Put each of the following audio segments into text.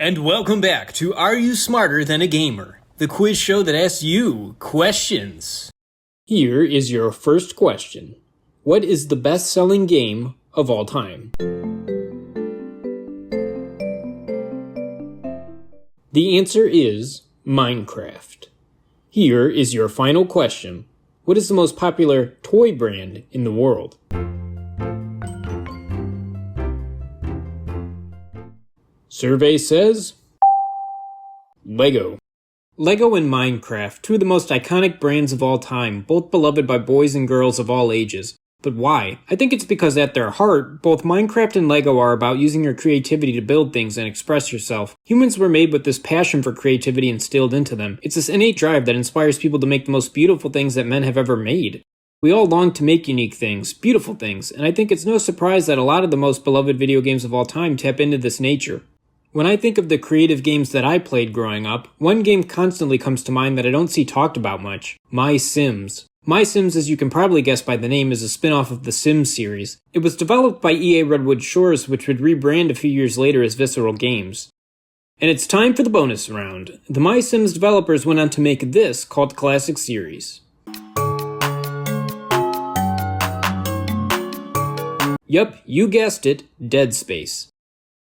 And welcome back to Are You Smarter Than a Gamer? The quiz show that asks you questions. Here is your first question. What is the best-selling game of all time? The answer is Minecraft. Here is your final question. What is the most popular toy brand in the world? Survey says Lego. Lego and Minecraft, two of the most iconic brands of all time, both beloved by boys and girls of all ages. But why? I think it's because at their heart, both Minecraft and Lego are about using your creativity to build things and express yourself. Humans were made with this passion for creativity instilled into them. It's this innate drive that inspires people to make the most beautiful things that men have ever made. We all long to make unique things, beautiful things, and I think it's no surprise that a lot of the most beloved video games of all time tap into this nature. When I think of the creative games that I played growing up, one game constantly comes to mind that I don't see talked about much: MySims. MySims, as you can probably guess by the name, is a spin-off of the Sims series. It was developed by EA Redwood Shores, which would rebrand a few years later as Visceral Games. And it's time for the bonus round. The MySims developers went on to make this called Classic Series. Yup, you guessed it, Dead Space.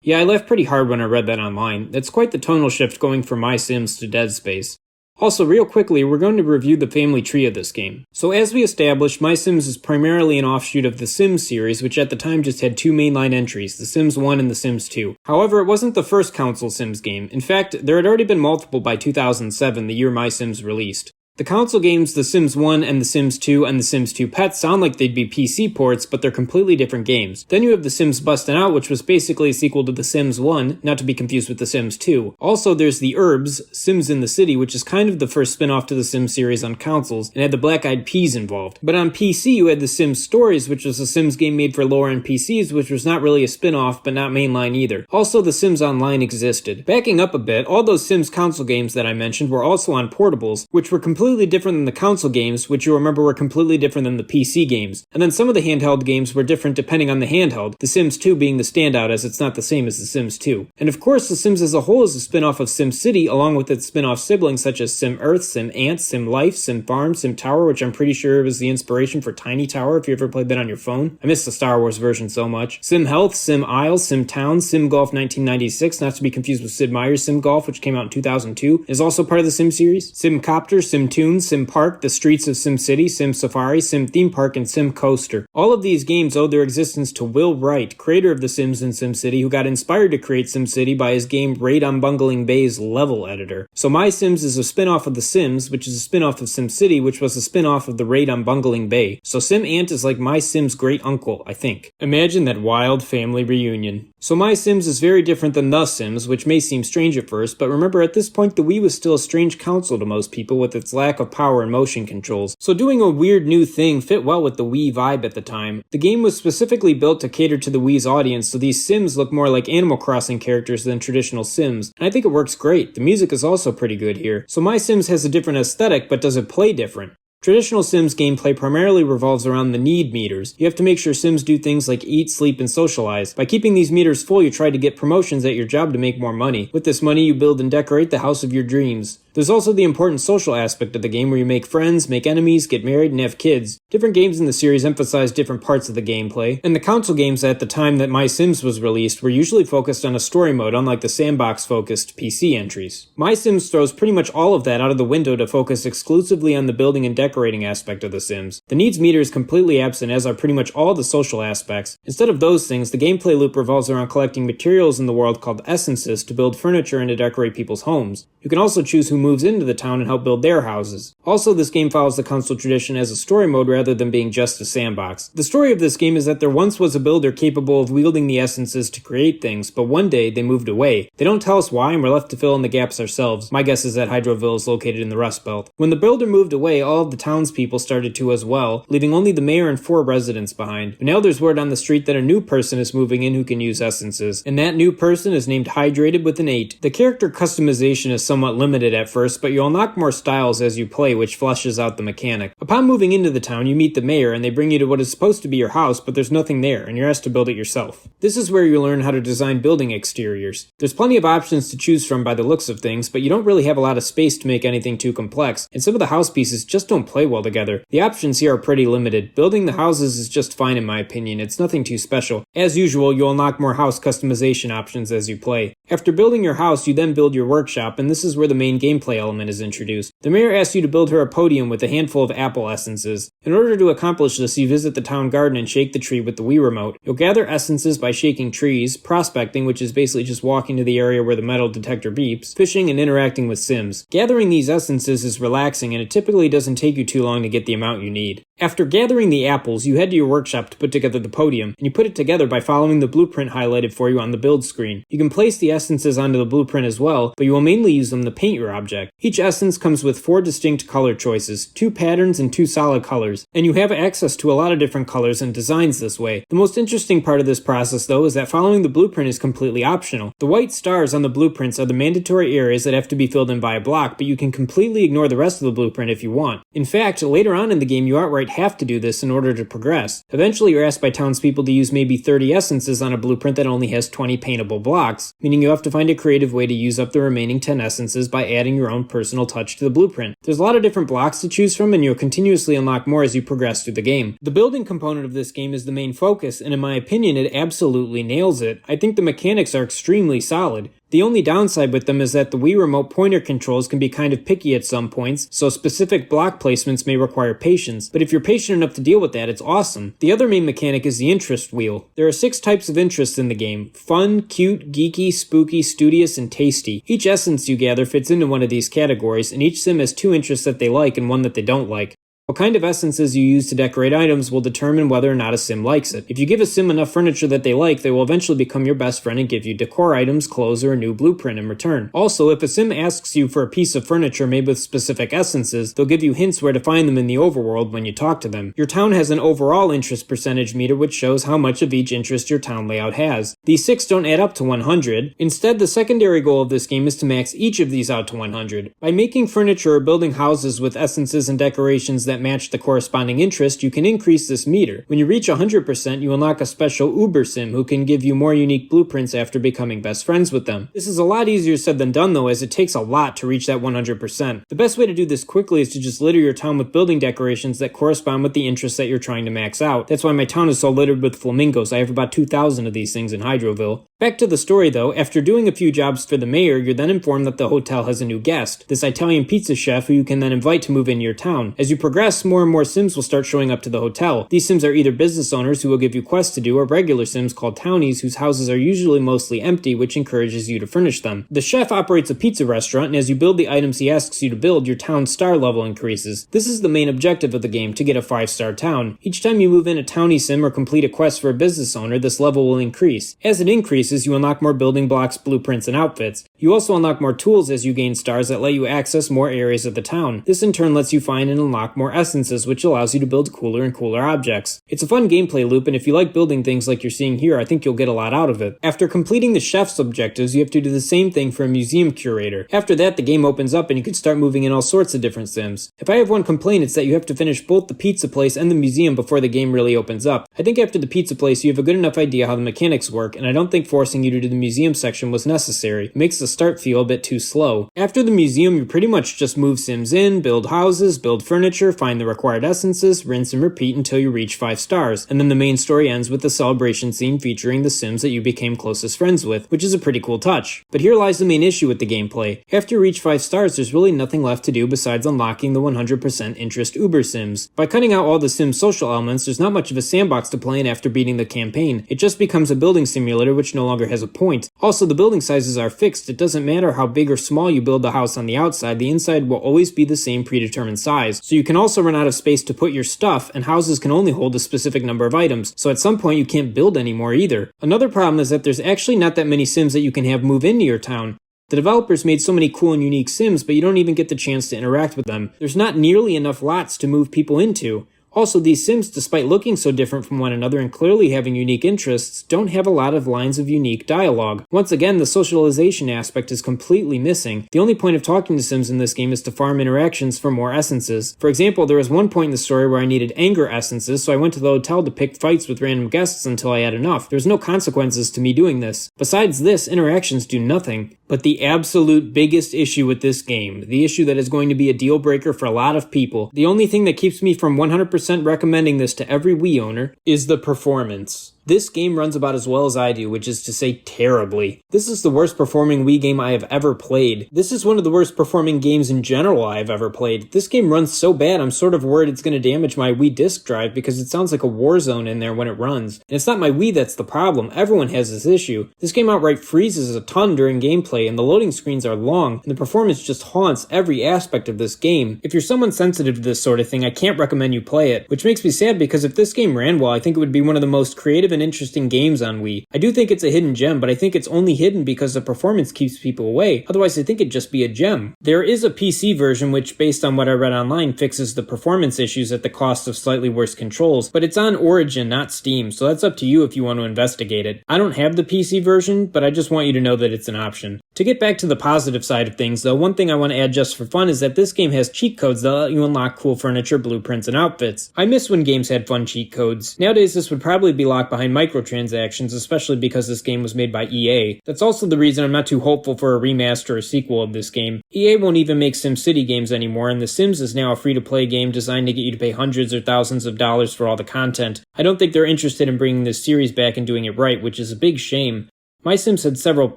Yeah, I laughed pretty hard when I read that online. It's quite the tonal shift going from MySims to Dead Space. Also, real quickly, we're going to review the family tree of this game. So as we established, MySims is primarily an offshoot of the Sims series, which at the time just had two mainline entries, The Sims 1 and The Sims 2. However, it wasn't the first console Sims game. In fact, there had already been multiple by 2007, the year MySims released. The console games The Sims 1 and The Sims 2 and The Sims 2 Pets sound like they'd be PC ports, but they're completely different games. Then you have The Sims Bustin' Out, which was basically a sequel to The Sims 1, not to be confused with The Sims 2. Also, there's The Herbs, Sims in the City, which is kind of the first spin-off to the Sims series on consoles, and had the Black Eyed Peas involved. But on PC, you had The Sims Stories, which was a Sims game made for lower-end PCs, which was not really a spin-off, but not mainline either. Also, The Sims Online existed. Backing up a bit, all those Sims console games that I mentioned were also on portables, which were completely different than the console games, which you'll remember were completely different than the PC games. And then some of the handheld games were different depending on the handheld, The Sims 2 being the standout as it's not the same as The Sims 2. And of course, The Sims as a whole is a spin-off of SimCity, along with its spin-off siblings such as Sim Earth, Sim Ant, Sim Life, Sim Farm, Sim Tower, which I'm pretty sure was the inspiration for Tiny Tower if you ever played that on your phone. I miss the Star Wars version so much. Sim Health, Sim Isles, Sim Town, Sim Golf 1996, not to be confused with Sid Meier's Sim Golf, which came out in 2002, is also part of the Sim series. Sim Copter, Sim Tunes, Sim Park, The Streets of Sim City, Sim Safari, Sim Theme Park, and Sim Coaster. All of these games owe their existence to Will Wright, creator of The Sims and SimCity, who got inspired to create SimCity by his game Raid on Bungling Bay's level editor. So MySims is a spin-off of The Sims, which is a spin-off of SimCity, which was a spin-off of the Raid on Bungling Bay. So Sim Ant is like MySims' great uncle, I think. Imagine that wild family reunion. So MySims is very different than The Sims, which may seem strange at first, but remember at this point the Wii was still a strange console to most people with its lack of power and motion controls. So doing a weird new thing fit well with the Wii vibe at the time. The game was specifically built to cater to the Wii's audience, so these Sims look more like Animal Crossing characters than traditional Sims, and I think it works great. The music is also pretty good here. So MySims has a different aesthetic, but does it play different? Traditional Sims gameplay primarily revolves around the need meters. You have to make sure Sims do things like eat, sleep, and socialize. By keeping these meters full, you try to get promotions at your job to make more money. With this money, you build and decorate the house of your dreams. There's also the important social aspect of the game where you make friends, make enemies, get married, and have kids. Different games in the series emphasize different parts of the gameplay, and the console games at the time that MySims was released were usually focused on a story mode, unlike the sandbox-focused PC entries. MySims throws pretty much all of that out of the window to focus exclusively on the building and decorating aspect of The Sims. The needs meter is completely absent, as are pretty much all the social aspects. Instead of those things, the gameplay loop revolves around collecting materials in the world called essences to build furniture and to decorate people's homes. You can also choose who moves into the town and help build their houses. Also, this game follows the console tradition as a story mode rather than being just a sandbox. The story of this game is that there once was a builder capable of wielding the essences to create things, but one day they moved away. They don't tell us why, and we're left to fill in the gaps ourselves. My guess is that Hydroville is located in the Rust Belt. When the builder moved away, all of the townspeople started to as well, leaving only the mayor and 4 residents behind. But now there's word on the street that a new person is moving in who can use essences, and that new person is named Hydrated with an 8. The character customization is somewhat limited at first, but you'll unlock more styles as you play, which fleshes out the mechanic. Upon moving into the town, you meet the mayor, and they bring you to what is supposed to be your house, but there's nothing there, and you're asked to build it yourself. This is where you learn how to design building exteriors. There's plenty of options to choose from by the looks of things, but you don't really have a lot of space to make anything too complex, and some of the house pieces just don't play well together. The options here are pretty limited. Building the houses is just fine in my opinion, it's nothing too special. As usual, you'll unlock more house customization options as you play. After building your house, you then build your workshop, and this is where the main gameplay element is introduced. The mayor asks you to build her a podium with a handful of apple essences. In order to accomplish this, you visit the town garden and shake the tree with the Wii remote. You'll gather essences by shaking trees, prospecting, which is basically just walking to the area where the metal detector beeps, fishing, and interacting with Sims. Gathering these essences is relaxing, and it typically doesn't take you too long to get the amount you need. After gathering the apples, you head to your workshop to put together the podium, and you put it together by following the blueprint highlighted for you on the build screen. You can place the essences onto the blueprint as well, but you will mainly use them to paint your object. Each essence comes with 4 distinct color choices, 2 patterns and 2 solid colors, and you have access to a lot of different colors and designs this way. The most interesting part of this process though is that following the blueprint is completely optional. The white stars on the blueprints are the mandatory areas that have to be filled in by a block, but you can completely ignore the rest of the blueprint if you want. In fact, later on in the game you outright have to do this in order to progress. Eventually you're asked by townspeople to use maybe 30 essences on a blueprint that only has 20 paintable blocks, meaning you have to find a creative way to use up the remaining 10 essences by adding your own personal touch to the blueprint. There's a lot of different blocks to choose from, and you'll continuously unlock more as you progress through the game. The building component of this game is the main focus, and in my opinion it absolutely nails it. I think the mechanics are extremely solid. The only downside with them is that the Wii Remote pointer controls can be kind of picky at some points, so specific block placements may require patience, but if you're patient enough to deal with that, it's awesome. The other main mechanic is the interest wheel. There are 6 types of interests in the game: fun, cute, geeky, spooky, studious, and tasty. Each essence you gather fits into one of these categories, and each sim has 2 interests that they like and 1 that they don't like. What kind of essences you use to decorate items will determine whether or not a sim likes it. If you give a sim enough furniture that they like, they will eventually become your best friend and give you decor items, clothes, or a new blueprint in return. Also, if a sim asks you for a piece of furniture made with specific essences, they'll give you hints where to find them in the overworld when you talk to them. Your town has an overall interest percentage meter which shows how much of each interest your town layout has. These 6 don't add up to 100. Instead, the secondary goal of this game is to max each of these out to 100. By making furniture or building houses with essences and decorations that match the corresponding interest, you can increase this meter. When you reach 100%, you unlock a special Uber Sim who can give you more unique blueprints after becoming best friends with them. This is a lot easier said than done though, as it takes a lot to reach that 100%. The best way to do this quickly is to just litter your town with building decorations that correspond with the interests that you're trying to max out. That's why my town is so littered with flamingos. I have about 2,000 of these things in Hydroville. Back to the story though, after doing a few jobs for the mayor, you're then informed that the hotel has a new guest, this Italian pizza chef who you can then invite to move into your town. As you progress, more and more Sims will start showing up to the hotel. These Sims are either business owners who will give you quests to do, or regular Sims called townies whose houses are usually mostly empty, which encourages you to furnish them. The chef operates a pizza restaurant, and as you build the items he asks you to build, your town's star level increases. This is the main objective of the game, to get a 5-star town. Each time you move in a townie Sim or complete a quest for a business owner, this level will increase. As it increases, you unlock more building blocks, blueprints, and outfits. You also unlock more tools as you gain stars that let you access more areas of the town. This in turn lets you find and unlock more essences, which allows you to build cooler and cooler objects. It's a fun gameplay loop, and if you like building things like you're seeing here, I think you'll get a lot out of it. After completing the chef's objectives, you have to do the same thing for a museum curator. After that, the game opens up and you can start moving in all sorts of different Sims. If I have one complaint, it's that you have to finish both the pizza place and the museum before the game really opens up. I think after the pizza place, you have a good enough idea how the mechanics work, and I don't think forcing you to do the museum section was necessary. It makes the start feel a bit too slow. After the museum, you pretty much just move Sims in, build houses, build furniture, find the required essences, rinse and repeat until you reach 5 stars, and then the main story ends with the celebration scene featuring the Sims that you became closest friends with, which is a pretty cool touch. But here lies the main issue with the gameplay. After you reach 5 stars, there's really nothing left to do besides unlocking the 100% interest Uber Sims. By cutting out all the Sims social elements, there's not much of a sandbox to play in after beating the campaign. It just becomes a building simulator which no longer has a point. Also, the building sizes are fixed. It doesn't matter how big or small you build the house on the outside, the inside will always be the same predetermined size. So you can also run out of space to put your stuff, and houses can only hold a specific number of items, so at some point you can't build anymore either. Another problem is that there's actually not that many Sims that you can have move into your town. The developers made so many cool and unique Sims, but you don't even get the chance to interact with them. There's not nearly enough lots to move people into. Also, these Sims, despite looking so different from one another and clearly having unique interests, don't have a lot of lines of unique dialogue. Once again, the socialization aspect is completely missing. The only point of talking to Sims in this game is to farm interactions for more essences. For example, there was one point in the story where I needed anger essences, so I went to the hotel to pick fights with random guests until I had enough. There's no consequences to me doing this. Besides this, interactions do nothing. But the absolute biggest issue with this game, the issue that is going to be a deal breaker for a lot of people, the only thing that keeps me from 100% recommending this to every Wii owner, is the performance. This game runs about as well as I do, which is to say terribly. This is the worst performing Wii game I have ever played. This is one of the worst performing games in general I have ever played. This game runs so bad I'm sort of worried it's going to damage my Wii disc drive because it sounds like a war zone in there when it runs. And it's not my Wii that's the problem, everyone has this issue. This game outright freezes a ton during gameplay and the loading screens are long, and the performance just haunts every aspect of this game. If you're someone sensitive to this sort of thing, I can't recommend you play it, which makes me sad because if this game ran well, I think it would be one of the most creative and interesting games on Wii. I do think it's a hidden gem, but I think it's only hidden because the performance keeps people away. Otherwise, I think it'd just be a gem. There is a PC version which, based on what I read online, fixes the performance issues at the cost of slightly worse controls, but it's on Origin, not Steam, so that's up to you if you want to investigate it. I don't have the PC version, but I just want you to know that it's an option. To get back to the positive side of things, though, one thing I want to add just for fun is that this game has cheat codes that let you unlock cool furniture, blueprints, and outfits. I miss when games had fun cheat codes. Nowadays, this would probably be locked behind microtransactions, especially because this game was made by EA. That's also the reason I'm not too hopeful for a remaster or sequel of this game. EA won't even make SimCity games anymore, and The Sims is now a free-to-play game designed to get you to pay hundreds or thousands of dollars for all the content. I don't think they're interested in bringing this series back and doing it right, which is a big shame. MySims had several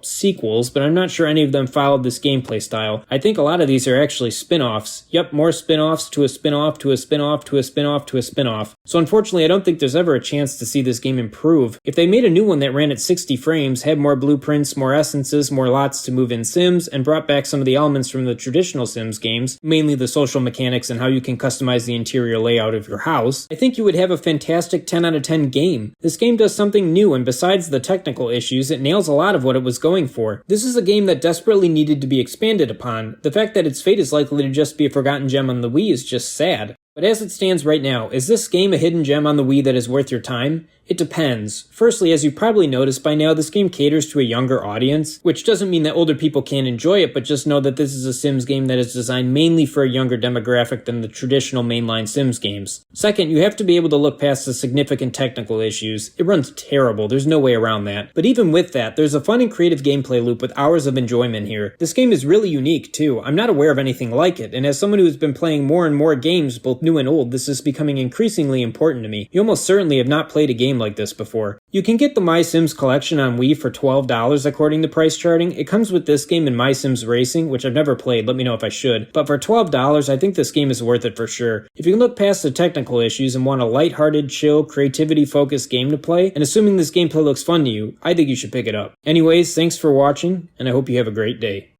sequels, but I'm not sure any of them followed this gameplay style. I think a lot of these are actually spin-offs. Yep, more spin-offs to a spin-off to a spin-off to a spin-off to a spin-off. So unfortunately, I don't think there's ever a chance to see this game improve. If they made a new one that ran at 60 frames, had more blueprints, more essences, more lots to move in Sims, and brought back some of the elements from the traditional Sims games, mainly the social mechanics and how you can customize the interior layout of your house, I think you would have a fantastic 10 out of 10 game. This game does something new, and besides the technical issues, it nails a lot of what it was going for. This is a game that desperately needed to be expanded upon. The fact that its fate is likely to just be a forgotten gem on the Wii is just sad. But as it stands right now, is this game a hidden gem on the Wii that is worth your time? It depends. Firstly, as you probably noticed by now, this game caters to a younger audience, which doesn't mean that older people can't enjoy it, but just know that this is a Sims game that is designed mainly for a younger demographic than the traditional mainline Sims games. Second, you have to be able to look past the significant technical issues. It runs terrible, there's no way around that. But even with that, there's a fun and creative gameplay loop with hours of enjoyment here. This game is really unique too. I'm not aware of anything like it, and as someone who has been playing more and more games, both new and old, this is becoming increasingly important to me. You almost certainly have not played a game like this before. You can get the MySims collection on Wii for $12 according to price charting. It comes with this game and MySims Racing, which I've never played, let me know if I should. But for $12, I think this game is worth it for sure. If you can look past the technical issues and want a lighthearted, chill, creativity-focused game to play, and assuming this gameplay looks fun to you, I think you should pick it up. Anyways, thanks for watching, and I hope you have a great day.